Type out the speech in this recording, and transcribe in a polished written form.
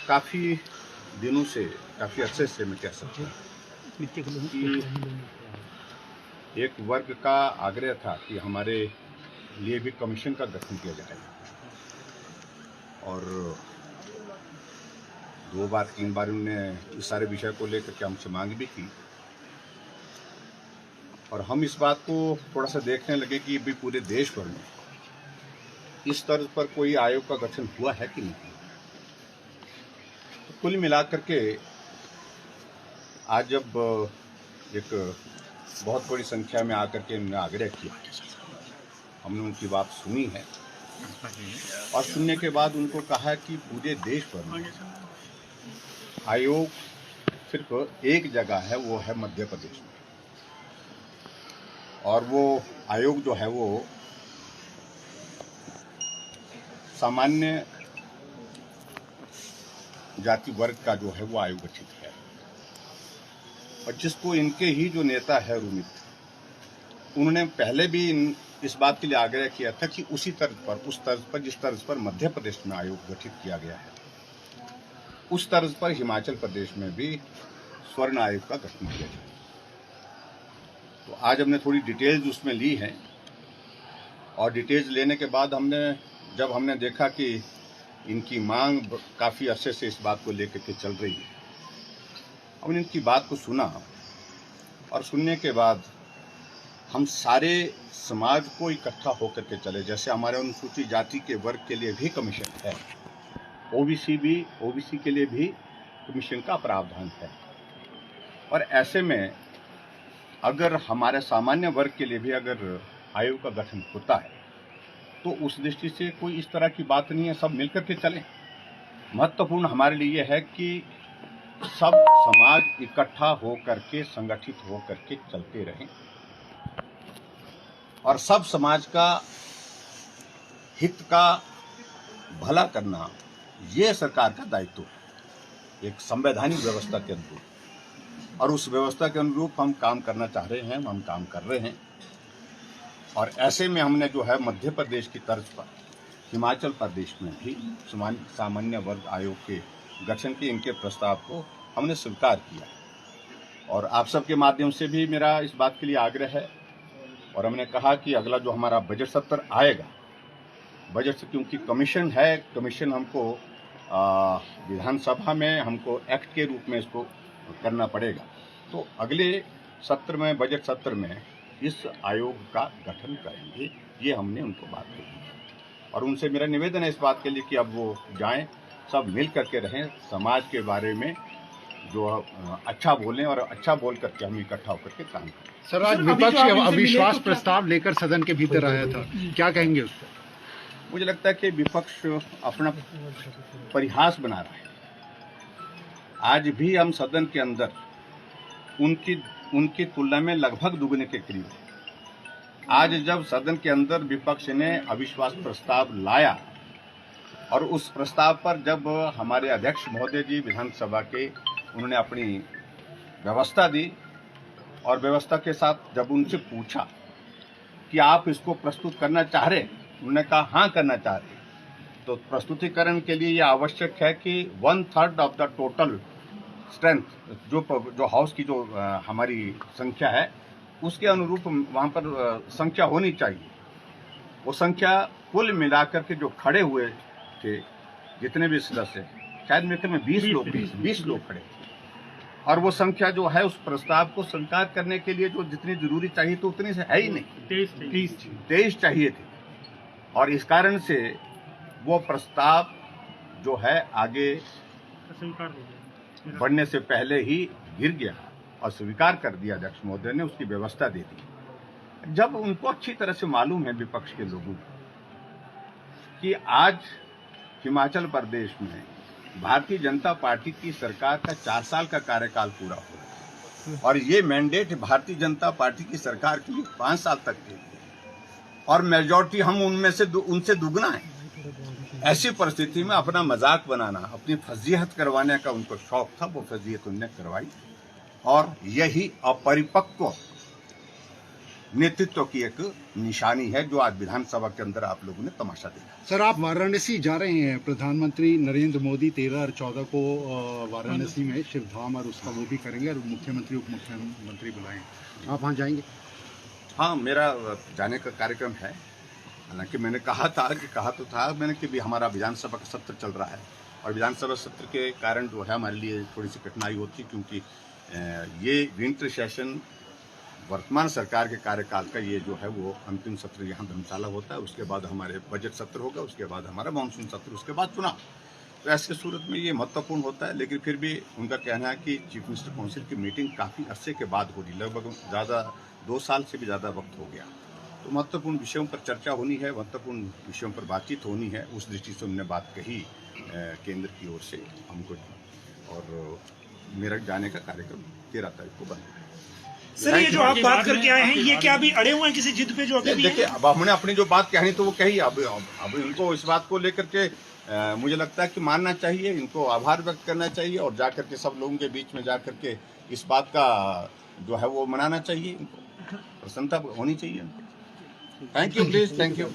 काफ़ी दिनों से, काफ़ी अरसे से मैं कह सकता हूँ कि एक वर्ग का आग्रह था कि हमारे लिए भी कमीशन का गठन किया जाए। और 2 बार 3 बार उन्होंने इस सारे विषय को लेकर के हमसे मांग भी की, और हम इस बात को थोड़ा सा देखने लगे कि भी पूरे देश भर में इस तर्ज पर कोई आयोग का गठन हुआ है कि नहीं। तो कुल मिलाकर के आज जब एक बहुत बड़ी संख्या में आकर के उन्होंने आग्रह किया, हमने उनकी बात सुनी है, और सुनने के बाद उनको कहा कि पूरे देश भर में आयोग सिर्फ एक जगह है, वो है मध्य प्रदेश में। और वो आयोग जो है वो सामान्य जाति वर्ग का जो है वो आयोग गठित है, और जिसको इनके ही जो नेता है रूमित, उन्होंने पहले भी इस बात के लिए आग्रह किया था कि उसी तर्ज पर, उस तर्ज पर जिस तर्ज पर मध्य प्रदेश में आयोग गठित किया गया है, उस तर्ज पर हिमाचल प्रदेश में भी स्वर्ण आयोग का गठन किया जाए। तो आज हमने थोड़ी डिटेल्स उसमें ली है, और डिटेल्स लेने के बाद जब हमने देखा कि इनकी मांग काफ़ी अरसे से इस बात को लेकर के चल रही है, हमने इनकी बात को सुना, और सुनने के बाद हम सारे समाज को इकट्ठा होकर के चले। जैसे हमारे अनुसूचित जाति के वर्ग के लिए भी कमीशन है, ओबीसी के लिए भी कमीशन का प्रावधान है, और ऐसे में अगर हमारे सामान्य वर्ग के लिए भी अगर आयोग का गठन होता है तो उस दृष्टि से कोई इस तरह की बात नहीं है, सब मिलकर के चलें। महत्वपूर्ण हमारे लिए है कि सब समाज इकट्ठा होकर के, संगठित होकर के चलते रहें, और सब समाज का हित का भला करना ये सरकार का दायित्व है, एक संवैधानिक व्यवस्था के अनुरूप, और उस व्यवस्था के अनुरूप हम काम करना चाह रहे हैं, हम काम कर रहे हैं। और ऐसे में हमने जो है मध्य प्रदेश की तर्ज पर हिमाचल प्रदेश में भी सामान्य वर्ग आयोग के गठन के इनके प्रस्ताव को हमने स्वीकार किया, और आप सबके माध्यम से भी मेरा इस बात के लिए आग्रह है। और हमने कहा कि अगला जो हमारा बजट सत्र आएगा, बजट से क्योंकि कमीशन है, कमीशन हमको विधानसभा में हमको एक्ट के रूप में इसको करना पड़ेगा, तो अगले सत्र में, बजट सत्र में इस आयोग का गठन करेंगे, ये हमने उनको बात कही। और उनसे मेरा निवेदन है इस बात के लिए कि अब वो जाएं, सब मिल करके रहें, समाज के बारे में जो अच्छा बोलें, और अच्छा बोल करके हम इकट्ठा होकर के काम करें। सर, आज विपक्ष अविश्वास प्रस्ताव लेकर सदन के भीतर आया था, क्या कहेंगे उस पर? मुझे लगता है कि विपक्ष अपना परिहास बना रहा है। आज भी हम सदन के अंदर उनकी तुलना में लगभग दुगने के करीब है। आज जब सदन के अंदर विपक्ष ने अविश्वास प्रस्ताव लाया, और उस प्रस्ताव पर जब हमारे अध्यक्ष महोदय जी विधानसभा के, उन्होंने अपनी व्यवस्था दी, और व्यवस्था के साथ जब उनसे पूछा कि आप इसको प्रस्तुत करना चाह रहे, उन्होंने कहा हाँ करना चाह रहे, तो प्रस्तुतिकरण के लिए यह आवश्यक है कि 1/3 ऑफ द टोटल स्ट्रेंथ, जो हाउस की जो हमारी संख्या है, उसके अनुरूप वहाँ पर संख्या होनी चाहिए। वो संख्या कुल मिलाकर के जो खड़े हुए थे, जितने भी सदस्य, शायद मेरे ख्याल में 20 लोग खड़े थे, और वो संख्या जो है उस प्रस्ताव को स्वीकार करने के लिए जो जितनी जरूरी चाहिए तो उतनी से है ही नहीं, 23 चाहिए थे। और इस कारण से वो प्रस्ताव जो है आगे बढ़ने से पहले ही गिर गया, और स्वीकार कर दिया अध्यक्ष महोदय ने, उसकी व्यवस्था दे दी। जब उनको अच्छी तरह से मालूम है विपक्ष के लोगों को कि आज हिमाचल प्रदेश में भारतीय जनता पार्टी की सरकार का 4 साल का कार्यकाल पूरा हो रहा है, और ये मैंडेट भारतीय जनता पार्टी की सरकार के लिए 5 साल तक थी, और मेजॉरिटी हम उनसे दुगना है। ऐसी परिस्थिति में अपना मजाक बनाना, अपनी फजीहत करवाने का उनको शौक था, वो फजीहत उन्होंने करवाई, और यही अपरिपक्व नेतृत्व की एक निशानी है जो आज विधानसभा के अंदर आप लोगों ने तमाशा देखा। सर, आप वाराणसी जा रहे हैं, प्रधानमंत्री नरेंद्र मोदी 13 और 14 को वाराणसी में शिवधाम और उसका वो भी करेंगे और मुख्यमंत्री उप मुख्यमंत्री बुलाएंगे, आप वहाँ जाएंगे? हाँ, मेरा जाने का कार्यक्रम है। हालांकि मैंने कहा तो था मैंने कि भी हमारा विधानसभा का सत्र चल रहा है और विधानसभा सत्र के कारण जो है हमारे लिए थोड़ी सी कठिनाई होती, क्योंकि ये विंटर सेशन वर्तमान सरकार के कार्यकाल का ये जो है वो अंतिम सत्र यहाँ धर्मशाला होता है। उसके बाद हमारे बजट सत्र होगा, उसके बाद हमारा मानसून सत्र, उसके बाद चुनाव। तो ऐसी सूरत में ये महत्वपूर्ण होता है। लेकिन फिर भी उनका कहना है कि चीफ मिनिस्टर काउंसिल की मीटिंग काफ़ी अरसे के बाद हो रही, लगभग ज़्यादा 2 साल से भी ज़्यादा वक्त हो गया। तो महत्वपूर्ण विषयों पर चर्चा होनी है, महत्वपूर्ण विषयों पर बातचीत होनी है। उस दृष्टि से उन्होंने बात कही केंद्र की ओर से हमको, और मेरठ जाने का कार्यक्रम 13 तारीख को बना। सर, ये जो आप बात करके आए हैं, ये क्या अभी अड़े हुए हैं किसी जिद पे जो अभी देखिए, अब हमने अपनी जो बात कहनी तो वो कही। अब इनको इस बात को लेकर के मुझे लगता है कि मानना चाहिए, इनको आभार व्यक्त करना चाहिए और जाकर के सब लोगों के बीच में जाकर के इस बात का जो है वो मनाना चाहिए, इनको प्रसन्नता होनी चाहिए। Thank you, please, thank you.